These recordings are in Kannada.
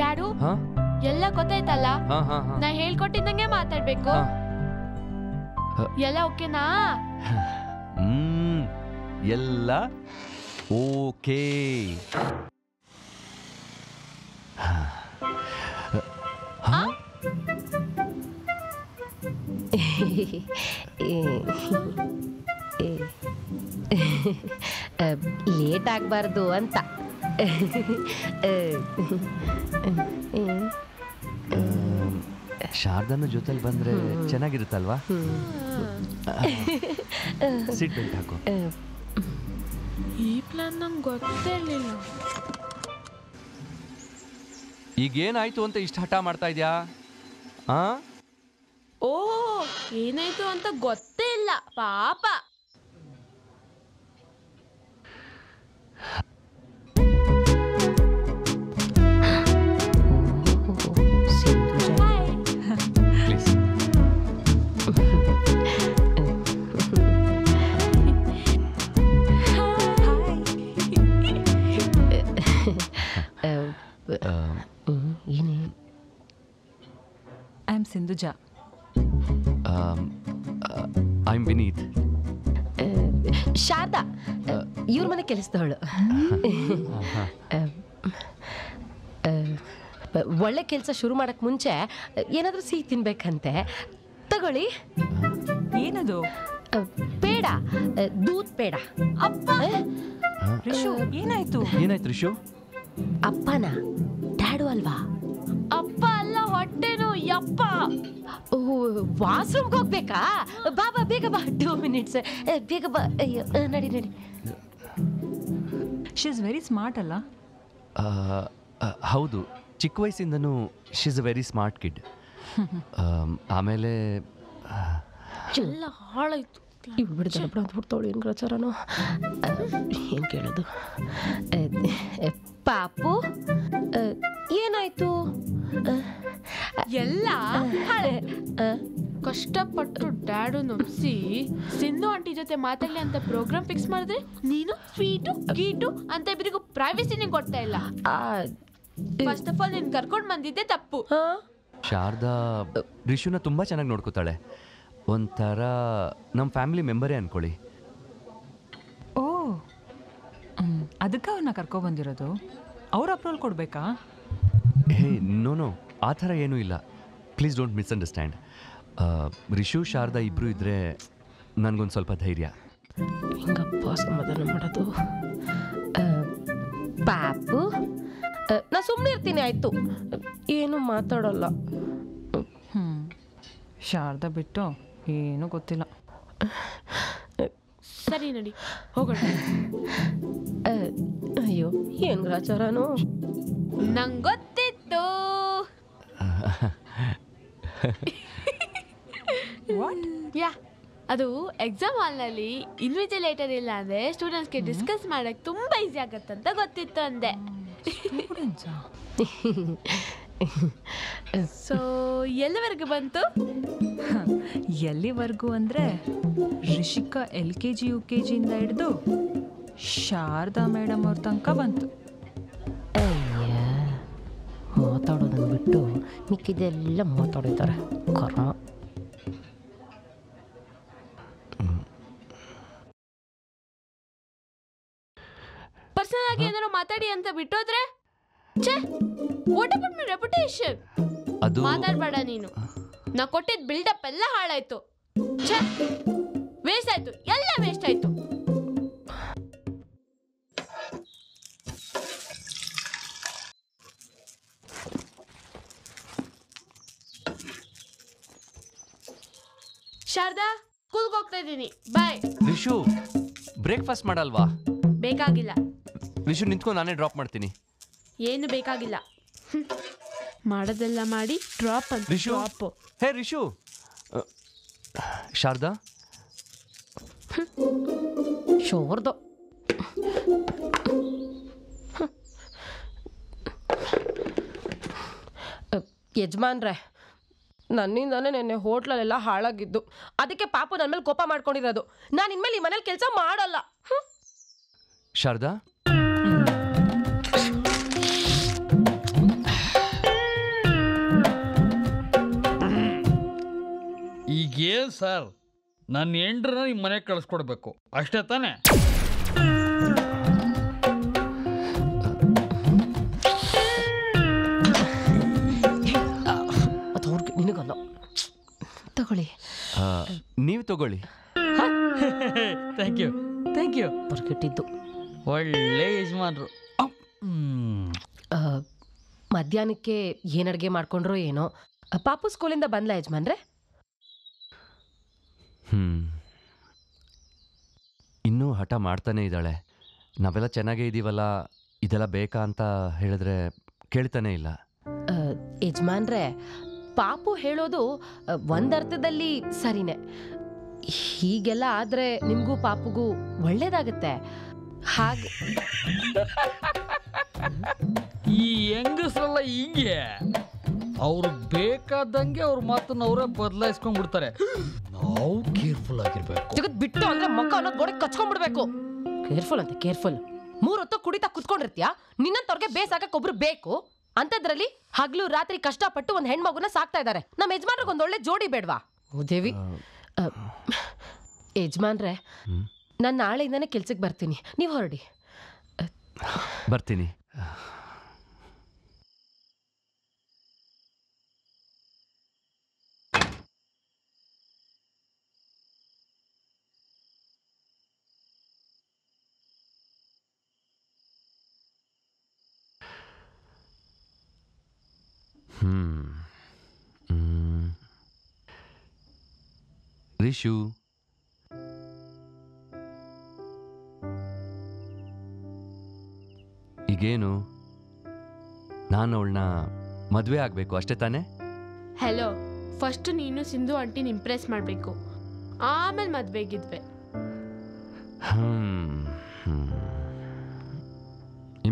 ಡ್ಯಾಡು ಎಲ್ಲ ಗೊತ್ತಾಯ್ತಲ್ಲ ನಾ ಹೇಳ್ಕೊಟ್ಟಿದ್ದಂಗೆ ಮಾತಾಡ್ಬೇಕು ಎಲ್ಲ ಓಕೆನಾ ಎಲ್ಲ ಓಕೆ ಲೇಟ್ ಆಗಬಾರ್ದು ಅಂತ ಶಾರದಾನ ಜೊತೆಲಿ ಬಂದ್ರೆ ಚೆನ್ನಾಗಿರುತ್ತಲ್ವಾ ಸೀಟ್ ಬೆಲ್ಟ್ ಹಾಕು ಈ ಪ್ಲಾನ್ ನಂಗೆ ಗೊತ್ತೇ ಇರಲಿಲ್ಲ ಈಗೇನಾಯ್ತು ಅಂತ ಇಷ್ಟ ಹಠ ಮಾಡ್ತಾ ಇದ್ಯಾ ಓ ಏನಾಯ್ತು ಅಂತ ಗೊತ್ತೇ ಇಲ್ಲ ಪಾಪ I am Sindhuja. I'm Vineet. Sharada ಇವ್ರ ಮನೆ ಕೆಲಸದವಳು ಒಳ್ಳೆ ಕೆಲಸ ಶುರು ಮಾಡಕ್ ಮುಂಚೆ ಏನಾದ್ರೂ ಸಿಹಿ ತಿನ್ಬೇಕಂತೆ ತಗೊಳ್ಳಿ ಏನದು ಪೇಡ ದೂದ್ ಪೇಡ ಅಪ್ಪ ರಿಷು ಏನಾಯ್ತು ರಿಷು ಅಪ್ಪನ ಡ್ಯಾಡು ಅಲ್ವಾ ಅಪ್ಪ ಅಲ್ಲ ಹೊಟ್ಟೆನು ಯಪ್ಪ ವಾಶ್ರೂಮ್ಗೆ ಹೋಗ್ಬೇಕಾ ಬಾ ಬಾ ಬೇಗ ಬಾ 2 minutes ಬೇಗ ಬಾ ನಡಿ ನಡಿ ಶಿ ಇಸ್ ವೆರಿ ಸ್ಮಾರ್ಟ್ ಅಲ್ಲ ಹೌದು ಚಿಕ್ಕ ವಯಸ್ಸಿಂದನೂ she is a very smart kid ಆಮೇಲೆ ಎಲ್ಲ ಹಾಳಾಯ್ತು ಇವ್ರು ಬಿಡ್ತಾಳೆ ಬಿಡ ಅಂತ ಬಿಡ್ತಾವಳು ಏನು ಗ್ರಚಾರನು ಏನು ಕೇಳೋದು ಪಾಪು ಏನಾಯ್ತು ಎಲ್ಲ ಕಷ್ಟಪಟ್ಟು ಡ್ಯಾಡು ನೊಪ್ಸಿ ಸಿಂಧು ಆಂಟಿ ಜೊತೆ ಮಾತಾಡ್ಲಿ ಅಂತ ಪ್ರೋಗ್ರಾಮ್ ಫಿಕ್ಸ್ ಮಾಡಿದ್ರೆ ನೀನು ಸ್ವೀಟು ಗೀಟು ಅಂತ ಇಬ್ಬರಿಗೂ ಪ್ರೈವಸಿನೇ ಕೊಡ್ತಾ ಇಲ್ಲ ಫಸ್ಟ್ ಆಫ್ ಆಲ್ ನೀನು ಕರ್ಕೊಂಡು ಬಂದಿದ್ದೆ ತಪ್ಪು ಶಾರದಾ ರಿಷುನ ತುಂಬ ಚೆನ್ನಾಗಿ ನೋಡ್ಕೋತಾಳೆ ಒಂಥರ ನಮ್ಮ ಫ್ಯಾಮಿಲಿ ಮೆಂಬರೇ ಅನ್ಕೊಳ್ಳಿ ಓ ಅದಕ್ಕೆ ಅವ್ರನ್ನ ಕರ್ಕೊಬಂದಿರೋದು ಅವ್ರ ಅಪ್ರೂವಲ್ ಕೊಡಬೇಕಾ ಹೇ ನೋ ಆ ಥರ ಏನೂ ಇಲ್ಲ ಪ್ಲೀಸ್ ಡೋಂಟ್ ಮಿಸ್ಅಂಡರ್ಸ್ಟ್ಯಾಂಡ್ ರಿಷು ಶಾರದಾ ಇಬ್ಬರು ಇದ್ದರೆ ನನಗೊಂದು ಸ್ವಲ್ಪ ಧೈರ್ಯ ಹಿಂಗಪ್ಪ ಸಮಾಧಾನ ಮಾಡೋದು ಪಾಪು ನಾ ಸುಮ್ಮನೆ ಇರ್ತೀನಿ ಆಯಿತು ಏನು ಮಾತಾಡೋಲ್ಲ ಶಾರದಾ ಬಿಟ್ಟು ಏನೂ ಗೊತ್ತಿಲ್ಲ ಸರಿ ನಡಿ ಹೋಗೋಣ ಅಯ್ಯೋ ಏನು ಗ್ರಾಚಾರನು ನಂಗೆ ಗೊತ್ತಿತ್ತು ಯಾ ಅದು ಎಕ್ಸಾಮ್ ಹಾಲ್ನಲ್ಲಿ ಇನ್ವಿಜಿಲೇಟರ್ ಇಲ್ಲ ಅಂದರೆ ಸ್ಟೂಡೆಂಟ್ಸ್ಗೆ ಡಿಸ್ಕಸ್ ಮಾಡೋಕ್ಕೆ ತುಂಬ ಈಸಿ ಆಗತ್ತಂತ ಗೊತ್ತಿತ್ತು ಅಂದೆ ಸೊ ಎಲ್ಲಿವರೆಗೂ ಬಂತು ಎಲ್ಲಿವರೆಗೂ ಅಂದರೆ ರಿಷಿಕಾ LKG UKG ಇಂದ ಹಿಡಿದು ಶಾರದಾ ಮೇಡಮ್ ಅವ್ರ ತನಕ ಬಂತು ಮಾತಾಡೋದನ್ನು ಬಿಟ್ಟು ಮಿಕ್ಕಿದೆಲ್ಲ ಮಾತಾಡಿದ್ದಾರೆ ಕರ್ಮ ಪರ್ಸನಲ್ ಆಗಿ ಏನಾದ್ರು ಮಾತಾಡಿ ಅಂತ ಬಿಟ್ಟೋದ್ರೆ ವಾಟ್ ಅಬೌಟ್ ಮೈ ರೆಪ್ಯುಟೇಷನ್ ಅದು ಮಾತಾಡಬೇಡ ನೀನು ನಾ ಕೊಟ್ಟಿದ್ದ ಬಿಲ್ಡಪ್ ಎಲ್ಲ ಹಾಳಾಯ್ತು ವೇಸ್ಟ್ ಆಯ್ತು ಎಲ್ಲ ವೇಸ್ಟ್ ಆಯ್ತು ಶಾರದಾ ಸ್ಕೂಲ್ಗೆ ಹೋಗ್ತಾ ಇದ್ದೀನಿ ಬಾಯ್ ರಿಷು ಬ್ರೇಕ್ಫಾಸ್ಟ್ ಮಾಡಲ್ವಾ ಬೇಕಾಗಿಲ್ಲ ರಿಷು ನಿಂತ್ಕೊಂಡು ನಾನೇ ಡ್ರಾಪ್ ಮಾಡ್ತೀನಿ ಏನು ಬೇಕಾಗಿಲ್ಲ ಮಾಡೋದೆಲ್ಲ ಮಾಡಿ ಡ್ರಾಪ್ ಅಂತ ರಿಷು ಡ್ರಾಪ್ ಹೇ ರಿಷು ಶಾರದಾ ಶೋರ್ದು ಯಜಮಾನ್ರೆ ನನ್ನಿಂದಾನೆ ನೆನ್ನೆ ಹೋಟ್ಲಲ್ಲೆಲ್ಲ ಹಾಳಾಗಿದ್ದು ಅದಕ್ಕೆ ಪಾಪು ನನ್ನ ಮೇಲೆ ಕೋಪ ಮಾಡ್ಕೊಂಡಿರೋದು ನಾನು ಇನ್ಮೇಲೆ ಈ ಮನೇಲಿ ಕೆಲಸ ಮಾಡಲ್ಲ ಶಾರದಾ ಸರ್, ನನ್ನ ಹೆಂಡ್ರನ್ನ ನಿಮ್ಮ ಮನೆಗೆ ಕಳಿಸ್ಕೊಡ್ಬೇಕು ಅಷ್ಟೇ ತಾನೇ? ಅದು ಅವ್ರಿಗೆ ನಿನಗಲ್ಲ. ತಗೊಳ್ಳಿ. ನೀವು ತಗೊಳ್ಳಿ. Thank you thank you. ಬರ್ಗೆಟ್ಟಿದ್ದು ಒಳ್ಳೆ ಯಜಮಾನ್ರು. ಮಧ್ಯಾಹ್ನಕ್ಕೆ ಏನು ಅಡುಗೆ ಮಾಡ್ಕೊಂಡ್ರೋ ಏನೋ. ಪಾಪು ಸ್ಕೂಲಿಂದ ಬಂದ್ಲ ಯಜಮಾನ್ರೆ? ಇನ್ನೂ ಹಠ ಮಾಡ್ತಾನೆ ಇದ್ದಾಳೆ. ನಾವೆಲ್ಲ ಚೆನ್ನಾಗೇ ಇದ್ದೀವಲ್ಲ, ಇದೆಲ್ಲ ಬೇಕಾ ಅಂತ ಹೇಳಿದ್ರೆ ಕೇಳ್ತಾನೆ ಇಲ್ಲ. ಯಜಮಾನ್ರೆ, ಪಾಪು ಹೇಳೋದು ಒಂದರ್ಥದಲ್ಲಿ ಸರಿನೇ. ಹೀಗೆಲ್ಲ ಆದರೆ ನಿಮಗೂ ಪಾಪುಗೂ ಒಳ್ಳೇದಾಗತ್ತೆ. ಹಾಗೆ ಈ ಹೆಂಗಸ್ರಲ್ಲ ಹಿಂಗೆ, ಅವ್ರಿಗೆ ಬೇಕಾದಂಗೆ ಅವ್ರ ಮಾತನ್ನ ಅವರೇ ಬದಲಾಯಿಸ್ಕೊಂಡ್ಬಿಡ್ತಾರೆ. ನಾವು ಕೇರ್ಫುಲ್ ಆಗಿರ್ಬೇಕು. ಜಗತ್ ಬಿಟ್ಟು ಅಂದ್ರೆ ಮಕ್ಕ ಅನ್ನೋದು ಗೋಡೆ ಕಚ್ಕೊಂಡ್ಬಿಡ್ಬೇಕು. ಕೇರ್ಫುಲ್ ಅಂತ ಕೇರ್ಫುಲ್. 3 ಹೊತ್ತು ಕುಡಿತಾ ಕುತ್ಕೊಂಡಿರ್ತೀಯ. ನಿನ್ನಂತವ್ರಿಗೆ ಬೇಸಾಕಕ್ಕೆ ಒಬ್ರು ಬೇಕು. ಅಂಥದ್ರಲ್ಲಿ ಹಗ್ಲು ರಾತ್ರಿ ಕಷ್ಟಪಟ್ಟು ಒಂದು ಹೆಣ್ಮಗುನ ಸಾಕ್ತಾ ಇದ್ದಾರೆ. ನಮ್ಮ ಯಜಮಾನ್ರಿಗೆ ಒಂದು ಒಳ್ಳೆ ಜೋಡಿ ಬೇಡ್ವಾ? ಓ ದೇವಿ. ಯಜಮಾನ್ರೆ, ನಾನು ನಾಳೆಯಿಂದಾನೆ ಕೆಲ್ಸಕ್ಕೆ ಬರ್ತೀನಿ, ನೀವು ಹೊರಡಿ. ಬರ್ತೀನಿ. ರಿಶು, ಈಗೇನು, ನಾನು ಅವಳನ್ನ ಮದುವೆ ಆಗಬೇಕು ಅಷ್ಟೇ ತಾನೇ? ಹೆಲೋ, ಫಸ್ಟ್ ನೀನು ಸಿಂಧು ಆಂಟಿನ ಇಂಪ್ರೆಸ್ ಮಾಡಬೇಕು, ಆಮೇಲೆ ಮದುವೆಗಿದ್ವೆ.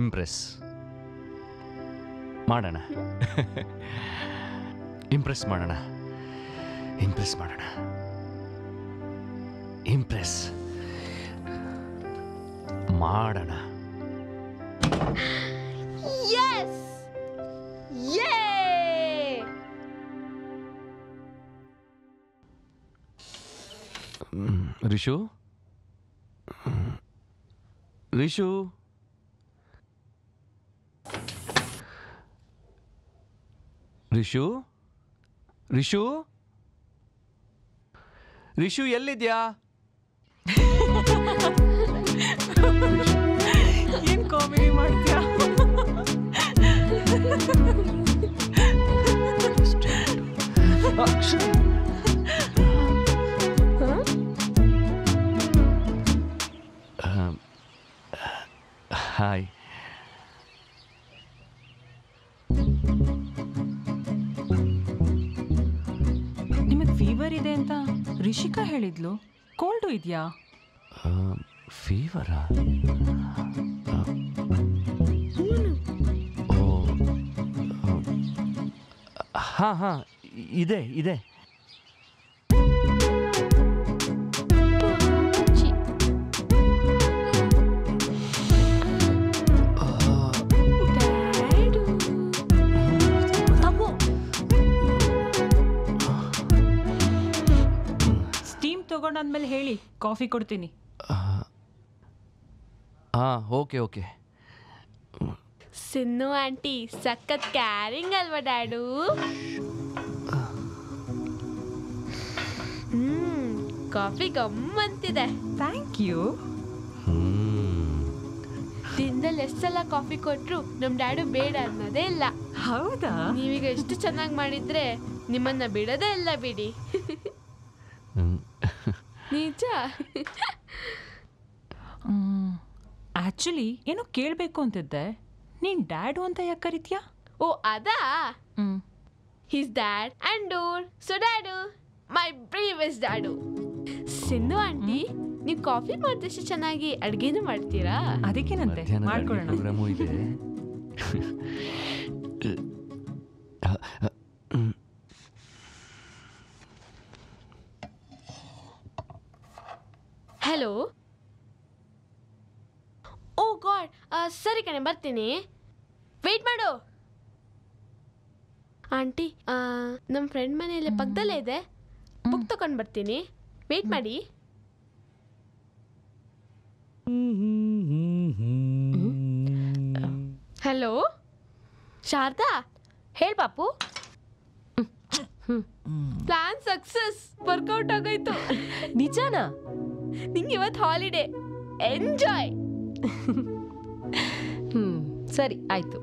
ಇಂಪ್ರೆಸ್ ಮಾಡೋಣ. ಇಂಪ್ರೆಸ್ ಮಾಡೋಣ. ಇಂಪ್ರೆಸ್ ಮಾಡೋಣ. ಇಂಪ್ರೆಸ್ ಮಾಡೋಣ. Yes! Yay! ರಿಶು, ರಿಶು, ರಿಶು, ರಿಶು, ರಿಶು ಎಲ್ಲಿದ್ಯಾ? ಏನ್ ಕಾಮಿಡಿ ಮಾಡ್ತೀಯಾ? ಹಾಯ್. ನಿಮಗೆ ಫೀವರ್ ಇದೆ ಅಂತ ರಿಷಿಕಾ ಹೇಳಿದ್ಲು. ಕೋಲ್ಡು ಇದೆಯಾ? ಫೀವರಾ? ಹಾಂ ಹಾಂ, ಇದೆ ಇದೆ. ಸ್ಟೀಮ್ ತಗೊಂಡಾದ್ಮೇಲೆ ಹೇಳಿ, ಕಾಫಿ ಕೊಡ್ತೀನಿ. ಹಾಂ, ಓಕೆ ಓಕೆ. ಸಿನ್ನು ಆಂಟಿ ಸಖತ್ ಕ್ಯಾರಿಂಗ್ ಅಲ್ವಾ ಡ್ಯಾಡು? ಕಾಫಿ ಗಮ್ಮಂತಿದೆ. Thank you. ದಿನದಲ್ಲಿ ಎಷ್ಟು ಸಲ ಕಾಫಿ ಕೊಟ್ರು ನಮ್ ಡ್ಯಾಡು ಬೇಡ ಅನ್ನೋದೇ ಇಲ್ಲ. ಹೌದಾ? ನೀವೀಗ ಎಷ್ಟು ಚೆನ್ನಾಗಿ ಮಾಡಿದ್ರೆ ನಿಮ್ಮನ್ನ ಬಿಡೋದೇ ಇಲ್ಲ ಬಿಡಿ. ನಿಜ. ಆಕ್ಚುಲಿ ಏನೋ ಕೇಳಬೇಕು ಅಂತಿದ್ದೆ. ನೀನ್ ಡ್ಯಾಡು ಅಂತ ಯಾಕೆ ಕರಿತೀಯಾ? ಓ ಅದಾ? ಹಿಸ್ ಡ್ಯಾಡ್ ಅಂಡ್ ಡೂರ್, so dad my previous dad. Sindhu aunty, ನೀವು ಕಾಫಿ ಮಾಡಿದಷ್ಟು ಚೆನ್ನಾಗಿ ಅಡ್ಗೆನೂ ಮಾಡ್ತೀರಾ? ಅದಕ್ಕೇನಂತೆ, ಮಾಡ್ಕೊಳ್ಳೋಣ. ಪ್ರೋಗ್ರಾಮು ಇದೆ. ಹಲೋ. ಓ ಗಾಡ್, ಸರಿ ಕಣೆ, ಬರ್ತೀನಿ. ವೆಯ್ಟ್ ಮಾಡು. ಆಂಟಿ, ನಮ್ಮ ಫ್ರೆಂಡ್ ಮನೆಯಲ್ಲಿ ಪಕ್ಕದಲ್ಲೇ ಇದೆ. ಬುಕ್ ತಗೊಂಡ್ ಬರ್ತೀನಿ, ವೇಟ್ ಮಾಡಿ. ಹಲೋ ಶಾರದಾ, ಹೇಳ್ ಪಾಪು. ಪ್ಲಾನ್ ಸಕ್ಸಸ್, ವರ್ಕೌಟ್ ಆಗೋಯ್ತು. ನಿಜಾನಾ? ನಿಂಗೆ ಇವತ್ತು ಹಾಲಿಡೇ, ಎಂಜಾಯ್. ಸರಿ ಆಯ್ತು.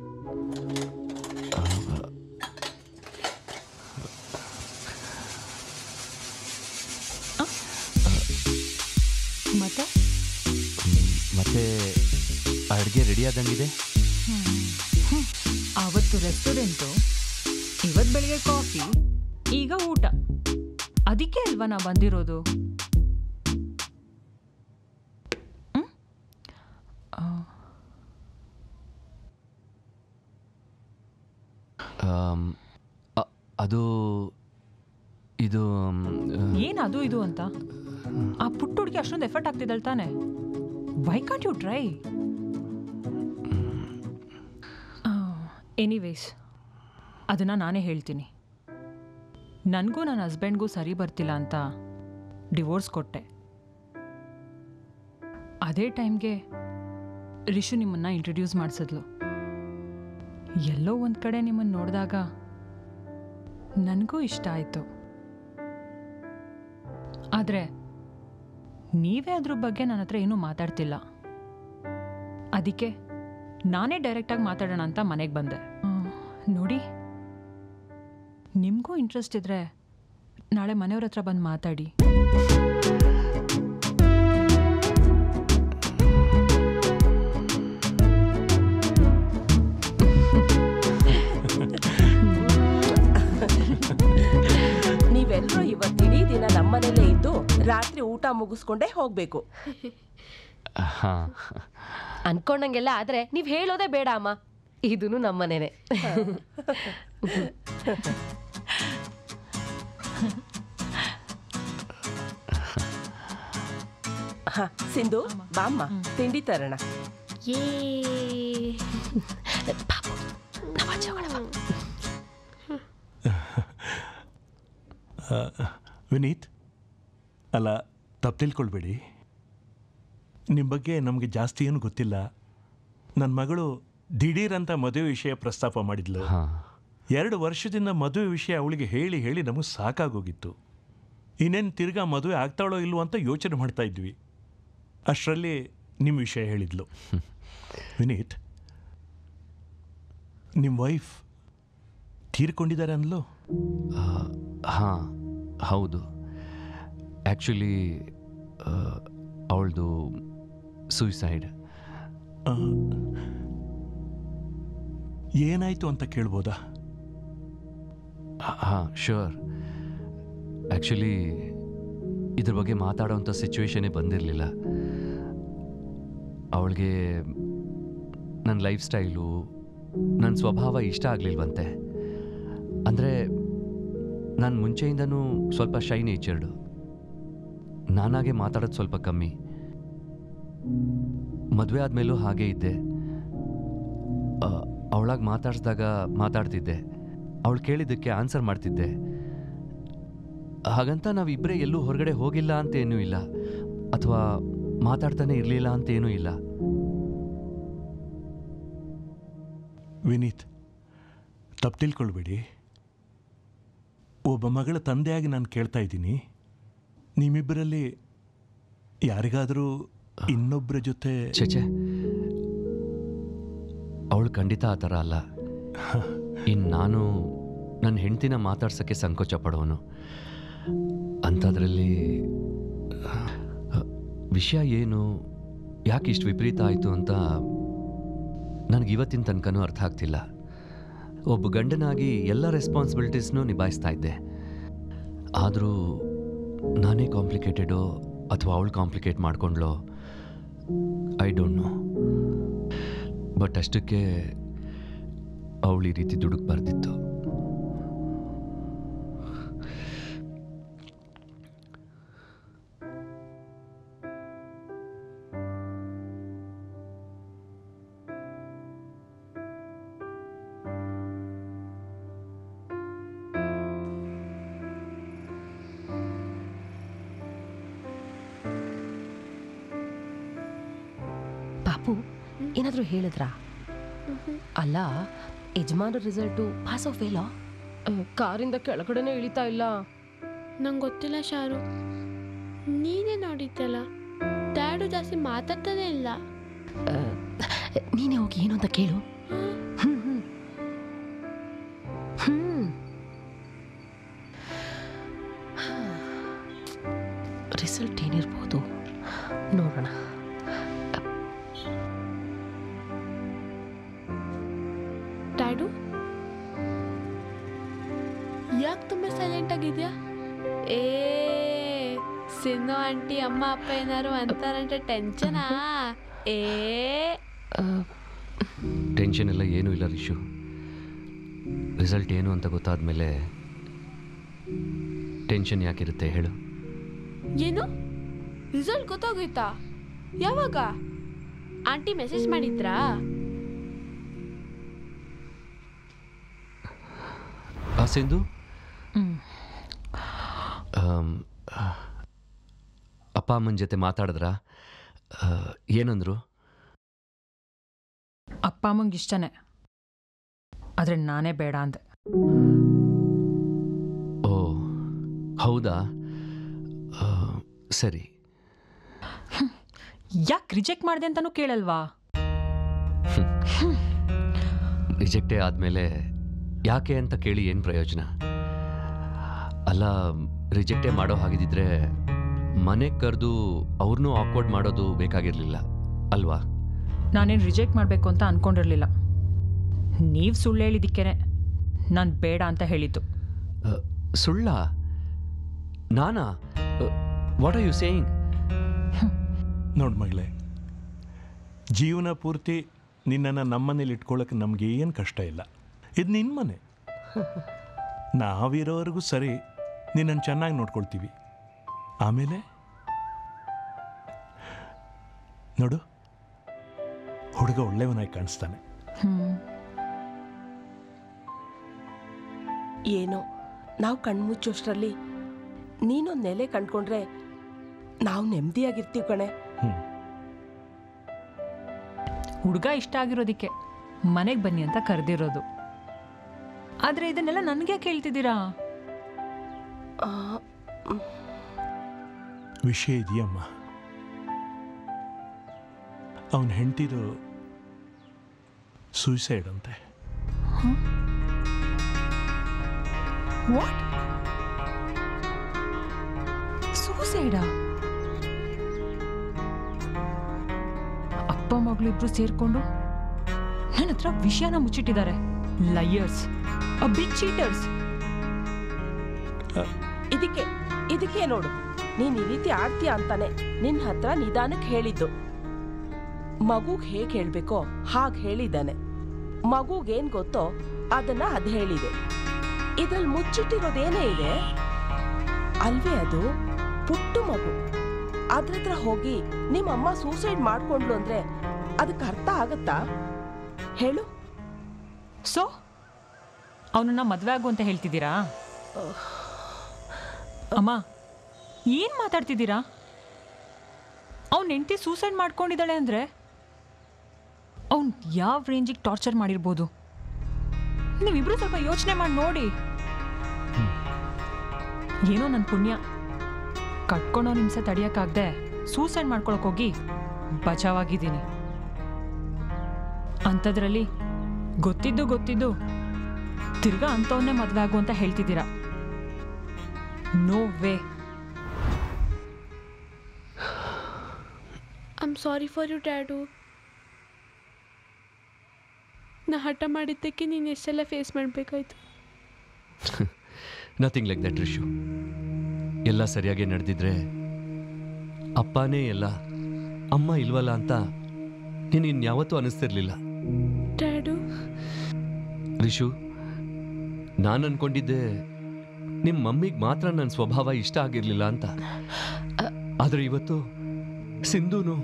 ಮತ್ತೆ ಮತ್ತೆ ಅಡುಗೆ ರೆಡಿ ಆದಂಗಿದೆ. ಆವತ್ತು ರೆಸ್ಟೋರೆಂಟು, ಇವತ್ತು ಬೆಳಿಗ್ಗೆ ಕಾಫಿ, ಈಗ ಊಟ. ಅದಕ್ಕೆ ಅಲ್ವಾ ನಾ ಬಂದಿರೋದು. ಅದು ಇದು ಏನದು ಇದು ಅಂತ ಆ ಪುಟ್ಟ ಹುಡುಗಿ ಅಷ್ಟೊಂದು ಎಫರ್ಟ್ ಆಗ್ತಿದ್ದಳು ತಾನೆ. Why can't you try? Anyways, ಅದನ್ನು ನಾನೇ ಹೇಳ್ತೀನಿ. ನನಗೂ ನನ್ನ ಹಸ್ಬೆಂಡ್ಗೂ ಸರಿ ಬರ್ತಿಲ್ಲ ಅಂತ ಡಿವೋರ್ಸ್ ಕೊಟ್ಟೆ. ಅದೇ ಟೈಮ್ಗೆ ರಿಷು ನಿಮ್ಮನ್ನು ಇಂಟ್ರೊಡ್ಯೂಸ್ ಮಾಡಿಸಿದ್ಲು. ಎಲ್ಲೋ ಒಂದು ಕಡೆ ನಿಮ್ಮನ್ನು ನೋಡಿದಾಗ ನನಗೂ ಇಷ್ಟ ಆಯಿತು. ಆದರೆ ನೀವೇ ಅದ್ರ ಬಗ್ಗೆ ನನ್ನ ಹತ್ರ ಏನೂ ಮಾತಾಡ್ತಿಲ್ಲ. ಅದಕ್ಕೆ ನಾನೇ ಡೈರೆಕ್ಟಾಗಿ ಮಾತಾಡೋಣ ಅಂತ ಮನೆಗೆ ಬಂದೆ. ನೋಡಿ, ನಿಮಗೂ ಇಂಟ್ರೆಸ್ಟ್ ಇದ್ದರೆ ನಾಳೆ ಮನೆಯವ್ರ ಹತ್ರ ಬಂದು ಮಾತಾಡಿ. ನೀವೆಲ್ಲರೂ ಇವತ್ತಿಡೀ ದಿನ ನಮ್ಮನೇಲೇ ಇದ್ದು ರಾತ್ರಿ ಊಟ ಮುಗಿಸ್ಕೊಂಡೇ ಹೋಗ್ಬೇಕು. ಅನ್ಕೊಂಡಂಗೆಲ್ಲ ಆದ್ರೆ ನೀವ್ ಹೇಳೋದೇ ಬೇಡ ಅಮ್ಮ. ಇದೂ ನಮ್ಮನೇನೆ. ಸಿಂಧು ಬಾಮ್ಮ, ತಿಂಡಿ ತರೋಣ. ವಿನೀತ್, ಅಲ್ಲ ತಪ್ಪು ತಿಳ್ಕೊಳ್ಬೇಡಿ. ನಿಮ್ಮ ಬಗ್ಗೆ ನಮಗೆ ಜಾಸ್ತಿ ಏನು ಗೊತ್ತಿಲ್ಲ. ನನ್ನ ಮಗಳು ದಿಢೀರಂತ ಮದುವೆ ವಿಷಯ ಪ್ರಸ್ತಾಪ ಮಾಡಿದ್ಲು. 2 ವರ್ಷದಿಂದ ಮದುವೆ ವಿಷಯ ಅವಳಿಗೆ ಹೇಳಿ ಹೇಳಿ ನಮಗೆ ಸಾಕಾಗೋಗಿತ್ತು. ಇನ್ನೇನು ತಿರ್ಗಾ ಮದುವೆ ಆಗ್ತಾಳೋ ಇಲ್ವೋ ಅಂತ ಯೋಚನೆ ಮಾಡ್ತಾ ಇದ್ವಿ. ಅಷ್ಟರಲ್ಲಿ ನಿಮ್ಮ ವಿಷಯ ಹೇಳಿದ್ಲು. ವಿನೀತ್, ನಿಮ್ಮ ವೈಫ್ ತೀರ್ಕೊಂಡಿದ್ದಾರೆ ಅಂದ್ಲು? ಹಾಂ, ಹೌದು. ಆ್ಯಕ್ಚುಲಿ ಅವಳದು ಸೂಯಿಸೈಡ್. ಏನಾಯಿತು ಅಂತ ಕೇಳ್ಬೋದಾ? ಹಾಂ, ಶ್ಯೂರ್. ಆ್ಯಕ್ಚುಲಿ ಇದ್ರ ಬಗ್ಗೆ ಮಾತಾಡೋವಂಥ ಸಿಚುವೇಶನೇ ಬಂದಿರಲಿಲ್ಲ. ಅವಳಿಗೆ ನನ್ನ ಲೈಫ್ ಸ್ಟೈಲು, ನನ್ನ ಸ್ವಭಾವ ಇಷ್ಟ ಆಗಲಿಲ್ವಂತೆ. ಅಂದರೆ ನಾನು ಮುಂಚೆಯಿಂದನೂ ಸ್ವಲ್ಪ ಶೈ ನೇಚರ್ಡು. ನಾನಾಗೆ ಮಾತಾಡೋದು ಸ್ವಲ್ಪ ಕಮ್ಮಿ. ಮದುವೆ ಆದಮೇಲೂ ಹಾಗೇ ಇದ್ದೆ. ಅವಳಾಗಿ ಮಾತಾಡಿಸಿದಾಗ ಮಾತಾಡ್ತಿದ್ದೆ, ಅವಳು ಕೇಳಿದ್ದಕ್ಕೆ ಆನ್ಸರ್ ಮಾಡ್ತಿದ್ದೆ. ಹಾಗಂತ ನಾವಿಬ್ಬರೇ ಎಲ್ಲೂ ಹೊರಗಡೆ ಹೋಗಿಲ್ಲ ಅಂತೇನೂ ಇಲ್ಲ, ಅಥವಾ ಮಾತಾಡ್ತಾನೆ ಇರಲಿಲ್ಲ ಅಂತೇನೂ ಇಲ್ಲ. ವಿನೀತ್, ತಪ್ಪು ತಿಳ್ಕೊಳ್ಬೇಡಿ. ಒಬ್ಬ ಮಗಳ ತಂದೆಯಾಗಿ ನಾನು ಕೇಳ್ತಾ ಇದ್ದೀನಿ, ನಿಮ್ಮಿಬ್ಬರಲ್ಲಿ ಯಾರಿಗಾದರೂ ಇನ್ನೊಬ್ಬರ ಜೊತೆ? ಚೇಚೆ, ಅವಳು ಖಂಡಿತ ಆ ಥರ ಅಲ್ಲ. ಇನ್ನು ನಾನು ನನ್ನ ಹೆಂಡ್ತಿನ ಮಾತಾಡ್ಸೋಕ್ಕೆ ಸಂಕೋಚ ಪಡೋನು. ಅಂಥದ್ರಲ್ಲಿ ವಿಷಯ ಏನು, ಯಾಕೆ ಇಷ್ಟು ವಿಪರೀತ ಆಯಿತು ಅಂತ ನನಗೆ ಇವತ್ತಿನ ತನಕನೂ ಅರ್ಥ ಆಗ್ತಿಲ್ಲ. ಒಬ್ಬ ಗಂಡನಾಗಿ ಎಲ್ಲ ರೆಸ್ಪಾನ್ಸಿಬಿಲಿಟೀಸ್ನೂ ನಿಭಾಯಿಸ್ತಾ ಇದ್ದೆ. ಆದರೂ ನಾನೇ ಕಾಂಪ್ಲಿಕೇಟೆಡೋ ಅಥವಾ ಅವಳು ಕಾಂಪ್ಲಿಕೇಟ್ ಮಾಡ್ಕೊಂಡ್ಲೋ, ಐ ಡೋಂಟ್ ನೋ. ಬಟ್ ಅಷ್ಟಕ್ಕೆ ಅವಳು ಈ ರೀತಿ ದುಡುಕ್ಬಾರ್ದಿತ್ತು. ಅಪ್ಪು ಏನಾದರೂ ಹೇಳಿದ್ರಾ? ಅಲ್ಲ, ಯಜಮಾನ ರಿಸಲ್ಟು ಪಾಸ್ ಆಫ್ ಫೇಲಾ? ಕಾರಿಂದ ಕೆಳಗಡೆನೇ ಇಳಿತಾ ಇಲ್ಲ. ನಂಗೆ ಗೊತ್ತಿಲ್ಲ ಶಾರು, ನೀನೇ ನೋಡಿದ್ದಲ್ಲ, ಡ್ಯಾಡು ಜಾಸ್ತಿ ಮಾತಾಡ್ತಾನೆ ಇಲ್ಲ. ನೀನೇ ಹೋಗಿ ಏನು ಅಂತ ಕೇಳು. ರಿಸಲ್ಟ್ ಏನಿರ್ಬೋದು ನೋಡೋಣ. ಡ್ಯಾಡು ಯಾಕೆ ತುಂಬ ಸೈಲೆಂಟ್ ಆಗಿದ್ಯಾ? ಸಿನ್ನು ಆಂಟಿ ಅಮ್ಮ ಅಪ್ಪ ಏನಾರು ಅಂತಾರಂటే ಟೆನ್ಷನಾ? ಟೆನ್ಷನ್ ಎಲ್ಲ ಏನೂ ಇಲ್ಲ ರಿಷು. ರಿಸಲ್ಟ್ ಏನು ಅಂತ ಗೊತ್ತಾದ್ಮೇಲೆ ಟೆನ್ಷನ್ ಯಾಕಿರುತ್ತೆ ಹೇಳು? ಏನು ರಿಸಲ್ಟ್ ಗೊತ್ತಾಗೋಯ್ತಾ? ಯಾವಾಗ? ಆಂಟಿ ಮೆಸೇಜ್ ಮಾಡಿದ್ರಾ? ಸಿಂಧು, ಅಪ್ಪ ಅಮ್ಮನ ಜೊತೆ ಮಾತಾಡಿದ್ರಾ? ಏನಂದ್ರು? ಅಪ್ಪ ಅಮ್ಮಂಗೆ ಇಷ್ಟನೇ, ಆದರೆ ನಾನೇ ಬೇಡ ಅಂದೆ. ಓ ಹೌದಾ, ಸರಿ. ಯಾಕೆ ರಿಜೆಕ್ಟ್ ಮಾಡಿದೆ ಅಂತಲೂ ಕೇಳಲ್ವಾ? ರಿಜೆಕ್ಟೇ ಆದಮೇಲೆ ಯಾಕೆ ಅಂತ ಕೇಳಿ ಏನು ಪ್ರಯೋಜನ? ಅಲ್ಲ, ರಿಜೆಕ್ಟೇ ಮಾಡೋ ಹಾಗಿದ್ದಿದ್ರೆ ಮನೆಗೆ ಕರೆದು ಅವ್ರನ್ನೂ ಆಕ್ವರ್ಡ್ ಮಾಡೋದು ಬೇಕಾಗಿರಲಿಲ್ಲ ಅಲ್ವಾ? ನಾನೇನು ರಿಜೆಕ್ಟ್ ಮಾಡಬೇಕು ಅಂತ ಅಂದ್ಕೊಂಡಿರಲಿಲ್ಲ. ನೀವು ಸುಳ್ಳು ಹೇಳಿದ್ದಕ್ಕೇನೆ ನಾನು ಬೇಡ ಅಂತ ಹೇಳಿದ್ದು. ಸುಳ್ಳ? ನಾನಾ? What are you saying? ನೋಡು ಮಗಳೇ, ಜೀವನ ಪೂರ್ತಿ ನಿನ್ನನ್ನು ನಮ್ಮನೇಲಿ ಇಟ್ಕೊಳ್ಳೋಕೆ ನಮಗೆ ಏನು ಕಷ್ಟ ಇಲ್ಲ. ಇದು ನಿನ್ನ ಮನೆ. ನಾವಿರೋವರೆಗೂ ಸರಿ ನಿನ್ನನ್ನು ಚೆನ್ನಾಗಿ ನೋಡ್ಕೊಳ್ತೀವಿ. ಆಮೇಲೆ ನೋಡು, ಹುಡುಗ ಒಳ್ಳೆಯವನಾಗಿ ಕಾಣಿಸ್ತಾನೆ. ಏನೋ ನಾವು ಕಣ್ಮುಚ್ಚೋಷ್ಟರಲ್ಲಿ ನೀನೊಂದು ನೆಲೆ ಕಂಡ್ಕೊಂಡ್ರೆ ನಾವು ನೆಮ್ಮದಿಯಾಗಿರ್ತೀವಿ ಕಣೆ. ಹುಡುಗ ಇಷ್ಟ ಆಗಿರೋದಕ್ಕೆ ಮನೆಗೆ ಬನ್ನಿ ಅಂತ ಕರೆದಿರೋದು. ಆದರೆ ಇದನ್ನೆಲ್ಲ ನನಗೆ ಕೇಳ್ತಿದ್ದೀರಾ? ವಿಷಯ ಇದೆಯಮ್ಮ. ಅವನ ಹೆಂಡತಿದು ಸೂಸೈಡ್ ಅಂತೆ. ವಾಟ್? ಸೂಸೈಡಾ? ಅಪ್ಪ ಮಗಳಿಬ್ರು ಸೇರ್ಕೊಂಡು ನನ್ನ ಹತ್ರ ವಿಷಯನ ಮುಚ್ಚಿಟ್ಟಿದ್ದಾರೆ. Liars, big cheaters. ಇದಕ್ಕೆ ನೋಡು, ನೀನ್ ಈ ರೀತಿ ಆಡ್ತೀಯ ಅಂತಾನೆ ನಿನ್ನ ಹತ್ರ ನಿಧಾನಕ್ಕೆ ಹೇಳಿದ್ದು. ಮಗುಗ್ ಹೇಗೆ ಹೇಳ್ಬೇಕೋ ಹಾಗೆ ಹೇಳಿದ್ದಾನೆ. ಮಗುಗೇನ್ ಗೊತ್ತೋ ಅದನ್ನ ಅದ್ ಹೇಳಿದೆ. ಇದ್ರಲ್ಲಿ ಮುಚ್ಚಿಟ್ಟಿರೋದೇನೇ ಇದೆ ಅಲ್ವೇ? ಅದು ಪುಟ್ಟು ಮಗು. ಅದ್ರ ಹತ್ರ ಹೋಗಿ ನಿಮ್ಮಮ್ಮ ಸೂಸೈಡ್ ಮಾಡ್ಕೊಂಡ್ಲು ಅಂದ್ರೆ ಅದಕ್ಕೆ ಅರ್ಥ ಆಗತ್ತಾ ಹೇಳು? ಸೊ ಅವನನ್ನ ಮದುವೆ ಆಗು ಅಂತ ಹೇಳ್ತಿದ್ದೀರಾ? ಅಮ್ಮ, ಏನು ಮಾತಾಡ್ತಿದ್ದೀರಾ? ಅವನ ಹೆಂಡತಿ ಸೂಸೈಡ್ ಮಾಡ್ಕೊಂಡಿದ್ದಾಳೆ ಅಂದರೆ ಅವ್ನು ಯಾವ ರೇಂಜಿಗೆ ಟಾರ್ಚರ್ ಮಾಡಿರ್ಬೋದು? ನೀವಿಬ್ರು ಸ್ವಲ್ಪ ಯೋಚನೆ ಮಾಡಿ ನೋಡಿ. ಏನೋ ನನ್ನ ಪುಣ್ಯ, ಕಟ್ಕೊಂಡೋ ನಿಮಿಷ ತಡಿಯೋಕ್ಕಾಗದೆ ಸೂಸೈಡ್ ಮಾಡ್ಕೊಳಕ್ ಹೋಗಿ ಬಚಾವಾಗಿದ್ದೀನಿ. ಅಂಥದ್ರಲ್ಲಿ ಗೊತ್ತಿದ್ದು ತಿರ್ಗಾ ಅಂಥವನ್ನೇ ಮದುವೆ ಆಗು ಅಂತ ಹೇಳ್ತಿದ್ದೀರಾ? No way. I am sorry for you dad. ನಾ ಹಠ ಮಾಡಿದ್ದಕ್ಕೆ ನೀನು ಎಷ್ಟೆಲ್ಲ ಫೇಸ್ ಮಾಡಬೇಕಾಯ್ತು. Nothing like that Rishu. ಎಲ್ಲ ಸರಿಯಾಗಿ ನಡೆದಿದ್ರೆ ಅಪ್ಪನೇ ಎಲ್ಲ, ಅಮ್ಮ ಇಲ್ವಲ್ಲ ಅಂತ ನೀನಿನ್ಯಾವತ್ತೂ ಅನಿಸ್ತಿರ್ಲಿಲ್ಲ. ಡ್ಯಾಡು, ರಿಷು, ನಾನು ಅನ್ಕೊಂಡಿದ್ದೆ ನಿಮ್ಮ ಮಮ್ಮಿಗೆ ಮಾತ್ರ ನನ್ನ ಸ್ವಭಾವ ಇಷ್ಟ ಆಗಿರಲಿಲ್ಲ ಅಂತ. ಆದರೆ ಇವತ್ತು ಸಿಂಧೂನು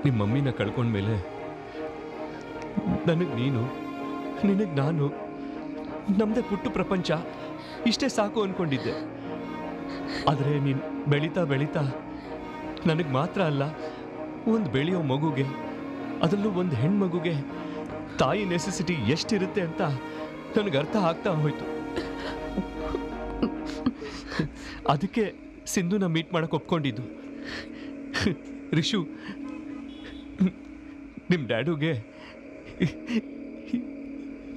ನಿಮ್ಮ ಮಮ್ಮಿನ ಕಳ್ಕೊಂಡ್ಮೇಲೆ ನನಗೆ ನೀನು, ನಿನಗೆ ನಾನು, ನಮ್ಮದೇ ಪುಟ್ಟು ಪ್ರಪಂಚ ಇಷ್ಟೇ ಸಾಕು ಅನ್ಕೊಂಡಿದ್ದೆ. ಆದರೆ ನೀನು ಬೆಳೀತಾ ಬೆಳೀತಾ ನನಗೆ ಮಾತ್ರ ಅಲ್ಲ, ಒಂದು ಬೆಳೆಯೋ ಮಗುಗೆ, ಅದರಲ್ಲೂ ಒಂದು ಹೆಣ್ಮಗುಗೆ ತಾಯಿ ನೆಸೆಸಿಟಿ ಎಷ್ಟಿರುತ್ತೆ ಅಂತ ನನಗೆ ಅರ್ಥ ಆಗ್ತಾ ಹೋಯ್ತು. ಅದಕ್ಕೆ ಸಿಂಧುನ ಮೀಟ್ ಮಾಡಕ್ಕೆ ಒಪ್ಕೊಂಡಿದ್ದು. ರಿಷು, ನಿಮ್ಮ ಡ್ಯಾಡುಗೆ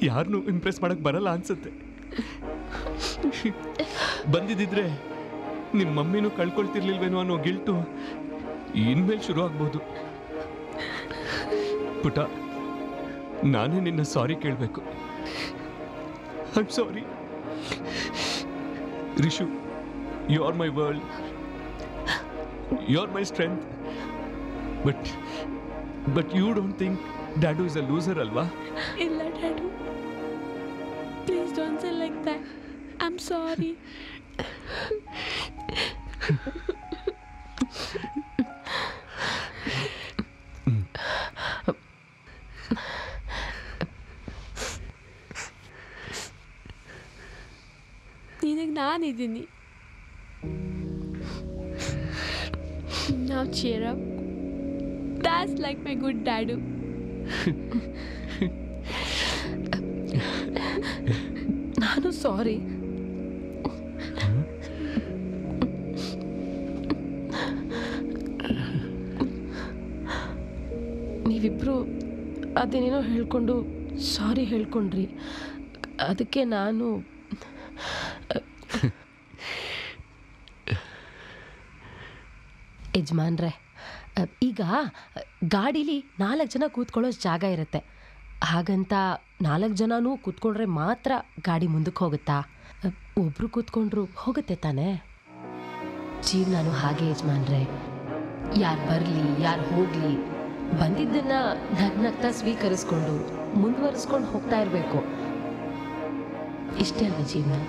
ಯಾರನ್ನೂ ಇಂಪ್ರೆಸ್ ಮಾಡಕ್ಕೆ ಬರಲ್ಲ ಅನ್ಸುತ್ತೆ. ಬಂದಿದ್ದಿದ್ರೆ ನಿಮ್ಮ ಮಮ್ಮಿನೂ ಕಳ್ಕೊಳ್ತಿರ್ಲಿಲ್ವೇನೋ ಅನ್ನೋ ಗಿಲ್ಟು ಇನ್ಮೇಲೆ ಶುರು ಆಗ್ಬೋದು. ಪುಟ, ನಾನೇ ನಿನ್ನ ಸಾರಿ ಕೇಳಬೇಕು. I am sorry. Rishu, you are my world, you are my strength. But you don't think dad is a loser ಅಲ್ವಾ? ಇಲ್ಲ dad, please don't say like that. I am sorry. ನಿನಗೆ ನಾನಿದ್ದೀನಿ. Now cheer up. That's like my good dadu. ನಾನು ಸಾರಿ. ನೀವಿಬ್ರು ಅದೇನೇನೋ ಹೇಳ್ಕೊಂಡು ಸಾರಿ ಹೇಳ್ಕೊಂಡ್ರಿ, ಅದಕ್ಕೆ ನಾನು ಯಜಮಾನ್ರೆ, ಈಗ ಗಾಡೀಲಿ 4 ಜನ ಕೂತ್ಕೊಳ್ಳೋ ಜಾಗ ಇರುತ್ತೆ. ಹಾಗಂತ 4 ಜನನೂ ಕೂತ್ಕೊಂಡ್ರೆ ಮಾತ್ರ ಗಾಡಿ ಮುಂದಕ್ಕೆ ಹೋಗುತ್ತಾ? ಒಬ್ರು ಕೂತ್ಕೊಂಡ್ರು ಹೋಗುತ್ತೆ ತಾನೇ. ಜೀವನಾನು ಹಾಗೆ ಯಜಮಾನ್ರೆ, ಯಾರು ಬರಲಿ ಯಾರು ಹೋಗಲಿ, ಬಂದಿದ್ದನ್ನ ನಗ್ನಗ್ತಾ ಸ್ವೀಕರಿಸ್ಕೊಂಡು ಮುಂದುವರಿಸ್ಕೊಂಡು ಹೋಗ್ತಾ ಇರಬೇಕು. ಇಷ್ಟೇ ಅಲ್ವ ಜೀವನ.